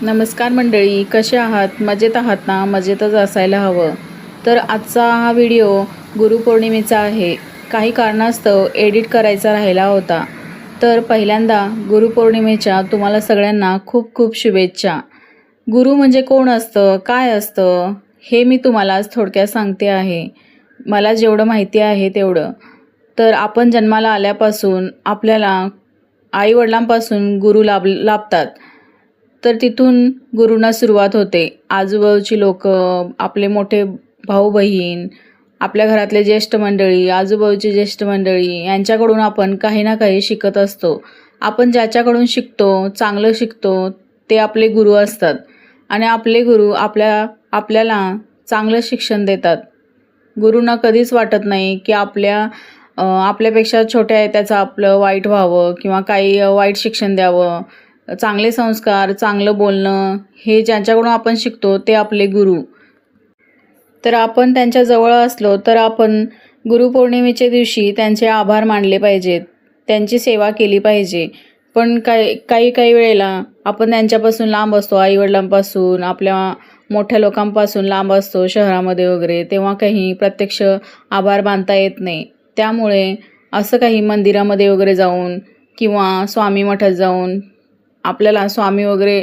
नमस्कार मंडळी, कसे आहात? मजेत आहात ना? मजेतच असायला हवं. तर आजचा हा व्हिडिओ गुरुपौर्णिमेचा आहे. काही कारणास्तव एडिट करायचा राहिला होता. तर पहिल्यांदा गुरुपौर्णिमेच्या तुम्हाला सगळ्यांना खूप खूप शुभेच्छा. गुरु म्हणजे कोण असतं, काय असतं, हे मी तुम्हाला आज थोडक्यात सांगते आहे. मला जेवढं माहिती आहे तेवढं. तर आपण जन्माला आल्यापासून आपल्याला आईवडिलांपासून गुरु लाभतात. तर तिथून गुरूंना सुरुवात होते. आजूबाजूची लोकं, आपले मोठे भाऊ बहीण, आपल्या घरातले ज्येष्ठ मंडळी, आजूबाजूची ज्येष्ठ मंडळी यांच्याकडून आपण काही ना काही शिकत असतो. आपण ज्याच्याकडून शिकतो, चांगलं शिकतो, ते आपले गुरु असतात आणि आपले गुरु आपल्याला चांगलं शिक्षण देतात. गुरूंना कधीच वाटत नाही की आपल्यापेक्षा छोट्या आहे त्याचं आपलं वाईट व्हावं किंवा काही वाईट शिक्षण द्यावं. चांगले संस्कार, चांगलं बोलणं हे ज्यांच्याकडून आपण शिकतो ते आपले गुरु. तर आपण त्यांच्या जवळ असलो तर आपण गुरुपौर्णिमेच्या दिवशी त्यांचे आभार मानले पाहिजेत, त्यांची सेवा केली पाहिजे. पण काही वेळेला आपण त्यांच्यापासून लांब असतो, आईवडिलांपासून, आपल्या मोठ्या लोकांपासून लांब असतो शहरामध्ये वगैरे, तेव्हा काही प्रत्यक्ष आभार मानता येत नाही. त्यामुळे असं काही मंदिरामध्ये वगैरे जाऊन किंवा स्वामी मठात जाऊन आपल्याला स्वामी वगैरे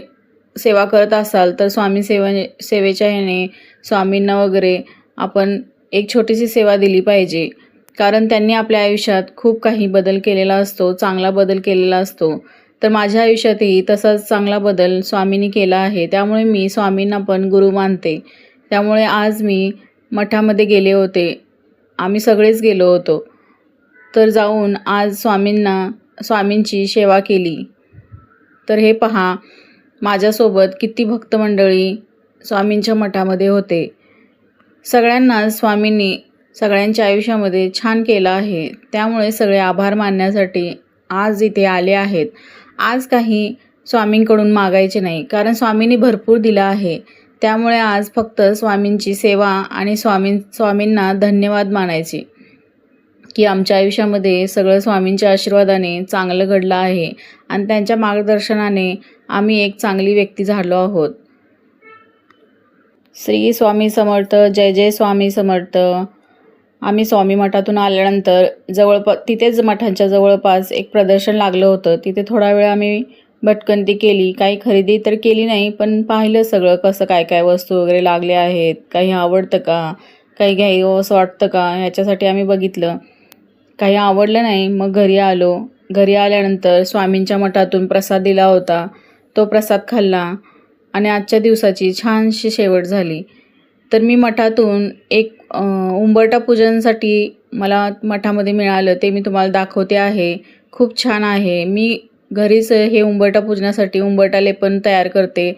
सेवा करत असाल तर सेवेच्या ह्याने स्वामींना वगैरे आपण एक छोटीशी सेवा दिली पाहिजे. कारण त्यांनी आपल्या आयुष्यात खूप काही बदल केलेला असतो, चांगला बदल केलेला असतो. तर माझ्या आयुष्यातही तसाच चांगला बदल स्वामींनी केला आहे. त्यामुळे मी स्वामींना पण गुरु मानते. त्यामुळे आज मी मठामध्ये गेले होते. आम्ही सगळेच गेलो होतो. तर जाऊन आज स्वामींची सेवा केली. तर हे पहा, माझ्यासोबत किती भक्त मंडळी स्वामींच्या मठामध्ये होते. सगळ्यांना स्वामींनी सगळ्यांच्या आयुष्यामध्ये छान केलं आहे. त्यामुळे सगळे आभार मानण्यासाठी आज इथे आले आहेत. आज काही स्वामींकडून मागायचे नाही, कारण स्वामींनी भरपूर दिलं आहे. त्यामुळे आज फक्त स्वामींची सेवा आणि स्वामींना धन्यवाद मानायचे की आमच्या आयुष्यामध्ये सगळं स्वामींच्या आशीर्वादाने चांगलं घडलं आहे आणि त्यांच्या मार्गदर्शनाने आम्ही एक चांगली व्यक्ती झालो आहोत. श्री स्वामी समर्थ. जय जय स्वामी समर्थ. आम्ही स्वामी मठातून आल्यानंतर तिथेच मठांच्या जवळपास एक प्रदर्शन लागलं होतं. तिथे थोडा वेळ आम्ही भटकंती केली. काही खरेदी तर केली नाही, पण पाहिलं सगळं कसं काय वस्तू वगैरे लागल्या आहेत, काही आवडतं का, काही घ्यावं असं वाटतं का, ह्याच्यासाठी आम्ही बघितलं. काही आवडलं नाही. मग घरी आलो. घरी आल्यानंतर स्वामींच्या मठातून प्रसाद दिला होता, तो प्रसाद खाल्ला आणि आजच्या दिवसाची छानशी शेवट झाली. तर मी मठातून एक उंबरठा पूजनासाठी मला मठामध्ये मिळालं, ते मी तुम्हाला दाखवते आहे. खूप छान आहे. मी घरीच हे उंबरठा पूजनासाठी उंबरठा लेपन तयार करते.